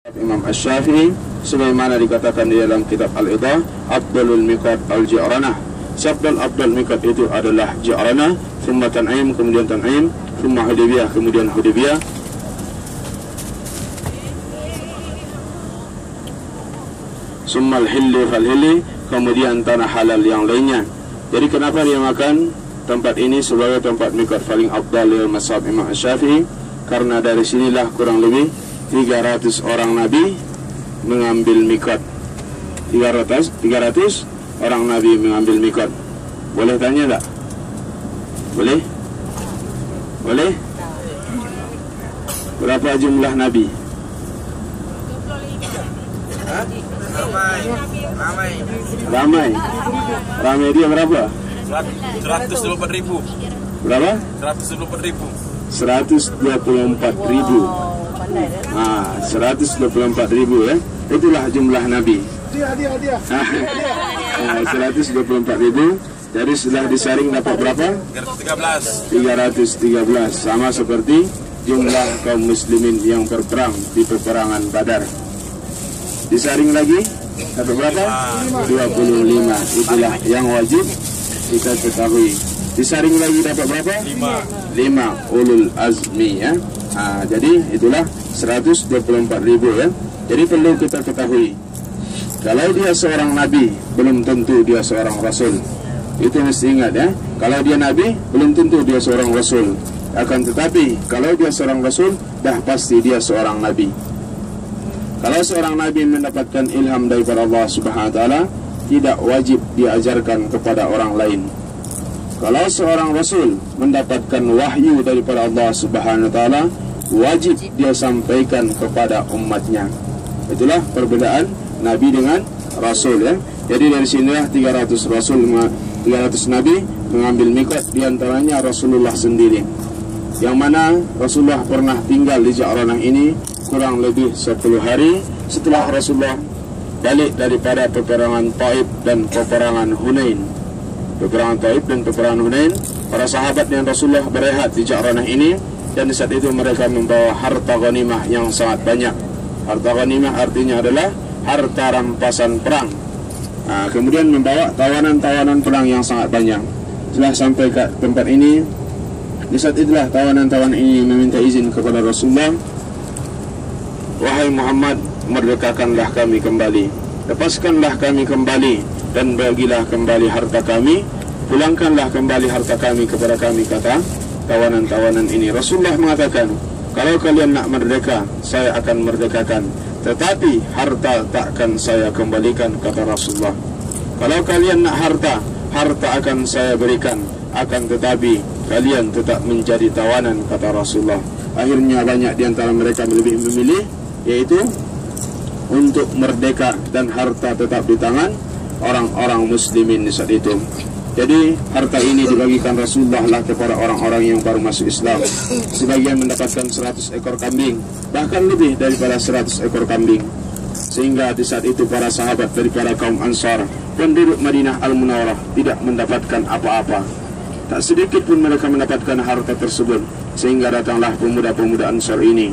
Imam Asy-Syafi'i sebagaimana dikatakan di dalam kitab Al-Idah, Afdalul Miqat Al-Ji'ranah. Afdal miqat itu adalah Ji'ranah, thumma Tan'im, kemudian Tan'im, thumma Hudaybiyah, kemudian Hudaybiyah. Summa al-hilli fal-hilli, kemudian tanah halal yang lainnya. Jadi kenapa dia makan tempat ini sebagai tempat miqat paling afdal dalam mazhab Imam Asy-Syafi'i? Karena dari sinilah kurang lebih 300 orang Nabi mengambil miqat. 300 orang Nabi mengambil miqat. Boleh tanya tak? Boleh? Boleh? Berapa jumlah Nabi? Ramai. Ramai dia berapa? 124.000. Berapa? 124.000. 124.000. 124.000 ya. Itulah jumlah Nabi. Dia. 124.000. Jadi setelah disaring dapat berapa? 313. Sama seperti jumlah kaum muslimin yang berperang di peperangan Badar. Disaring lagi dapat berapa? 25. Itulah yang wajib kita ketahui. Disaring lagi dapat berapa? 5 ulul azmi ya. Jadi itulah 124.000 ya. Jadi perlu kita ketahui, kalau dia seorang nabi, belum tentu dia seorang rasul. Itu mesti ingat ya. Kalau dia nabi, belum tentu dia seorang rasul. Akan tetapi kalau dia seorang rasul, dah pasti dia seorang nabi. Kalau seorang nabi mendapatkan ilham daripada Allah Subhanahu wa taala, tidak wajib diajarkan kepada orang lain. Kalau seorang rasul mendapatkan wahyu daripada Allah Subhanahu wa taala, wajib dia sampaikan kepada umatnya. Itulah perbedaan nabi dengan rasul ya. Jadi dari sinilah 300 nabi mengambil miqat, di antaranya Rasulullah sendiri. Yang mana Rasulullah pernah tinggal di Ji'ranah ini kurang lebih 10 hari setelah Rasulullah balik daripada peperangan Taif dan peperangan Hunain. Peperangan Taif dan peperangan Hunain, para sahabat dan Rasulullah berehat di Ji'ranah ini, dan di saat itu mereka membawa harta ghanimah yang sangat banyak. Harta ghanimah artinya adalah harta rampasan perang. Kemudian membawa tawanan-tawanan perang yang sangat banyak. Setelah sampai ke tempat ini, di saat itulah tawanan-tawanan ini meminta izin kepada Rasulullah, "Wahai Muhammad, merdekakanlah kami kembali, lepaskanlah kami kembali, dan bagilah kembali harta kami, pulangkanlah kembali harta kami kepada kami," kata tawanan-tawanan ini. Rasulullah mengatakan, "Kalau kalian nak merdeka, saya akan merdekakan, tetapi harta takkan saya kembalikan," kata Rasulullah. "Kalau kalian nak harta, harta akan saya berikan, akan tetapi kalian tetap menjadi tawanan," kata Rasulullah. Akhirnya banyak di antara mereka lebih memilih, yaitu untuk merdeka dan harta tetap di tangan orang-orang muslimin di saat itu. Jadi harta ini dibagikan Rasulullah lah kepada orang-orang yang baru masuk Islam. Sebagian mendapatkan 100 ekor kambing, bahkan lebih daripada 100 ekor kambing. Sehingga di saat itu para sahabat daripada kaum Ansar, penduduk Madinah Al-Munawwarah, tidak mendapatkan apa-apa. Tak sedikit pun mereka mendapatkan harta tersebut. Sehingga datanglah pemuda-pemuda Ansar ini.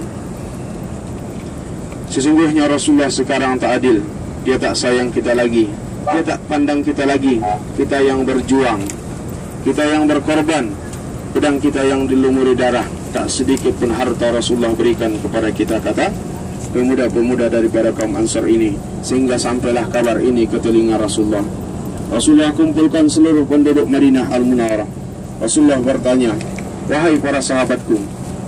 Sesungguhnya Rasulullah sekarang tak adil. Dia tak sayang kita lagi, dia tak pandang kita lagi. Kita yang berjuang, kita yang berkorban, pedang kita yang dilumuri darah, tak sedikit pun harta Rasulullah berikan kepada kita, kata pemuda-pemuda daripada kaum Ansar ini. Sehingga sampailah kabar ini ke telinga Rasulullah. Rasulullah kumpulkan seluruh penduduk Madinah Al-Munawwarah. Rasulullah bertanya, "Wahai para sahabatku,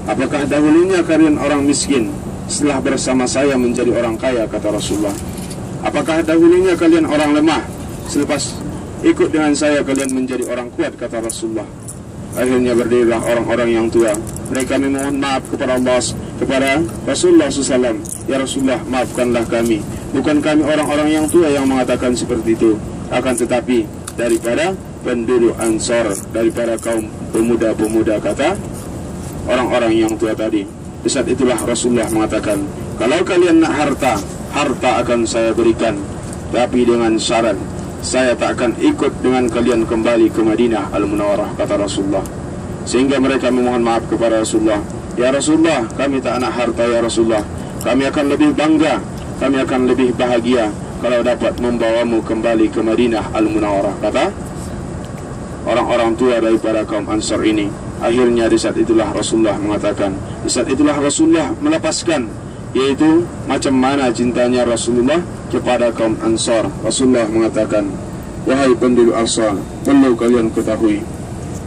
apakah dahulunya kalian orang miskin, setelah bersama saya menjadi orang kaya?" kata Rasulullah. "Apakah dahulunya kalian orang lemah, selepas ikut dengan saya kalian menjadi orang kuat?" kata Rasulullah. Akhirnya berdirilah orang-orang yang tua. Mereka memohon maaf kepada Allah, kepada Rasulullah SAW. "Ya Rasulullah, maafkanlah kami. Bukan kami orang-orang yang tua yang mengatakan seperti itu, akan tetapi daripada penduduk Ansar, daripada kaum pemuda-pemuda," kata orang-orang yang tua tadi. Di saat itulah Rasulullah mengatakan, "Kalau kalian nak harta, harta akan saya berikan, tapi dengan syarat, saya tak akan ikut dengan kalian kembali ke Madinah Al-Munawwarah," kata Rasulullah. Sehingga mereka memohon maaf kepada Rasulullah, "Ya Rasulullah, kami tak nak harta ya Rasulullah. kami akan lebih bangga, kami akan lebih bahagia kalau dapat membawamu kembali ke Madinah Al-Munawwarah, kata orang-orang tua daripada kaum Ansar ini. Akhirnya di saat itulah Rasulullah mengatakan, di saat itulah Rasulullah melepaskan, yaitu macam mana cintanya Rasulullah kepada kaum Ansar. Rasulullah mengatakan, wahai penduduk Ansar, perlu kalian ketahui,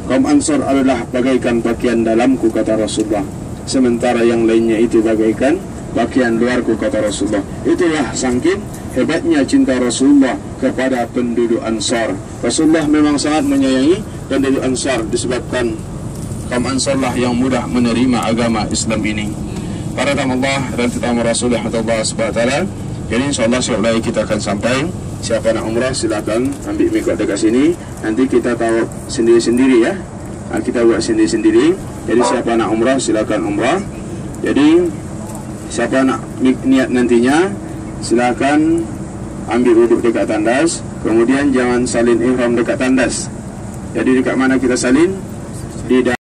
kaum Ansar adalah bagaikan pakaian dalamku, kata Rasulullah, sementara yang lainnya itu bagaikan pakaian luarku, kata Rasulullah. Itulah saking hebatnya cinta Rasulullah kepada penduduk Ansar. Rasulullah memang sangat menyayangi penduduk Ansar, disebabkan kaum Ansar lah yang mudah menerima agama Islam ini. Para tamu Allah dan tetamu Rasulullah SWT, jadi insyaAllah siap lagi kita akan sampai. Siapa nak umrah silakan ambil mikot dekat sini. Nanti kita tahu sendiri-sendiri ya. Kita buat sendiri-sendiri. Jadi siapa nak umrah silakan umrah. Jadi siapa nak niat nantinya silakan ambil wuduk dekat tandas. Kemudian jangan salin ihram dekat tandas. Jadi dekat mana kita salin? Di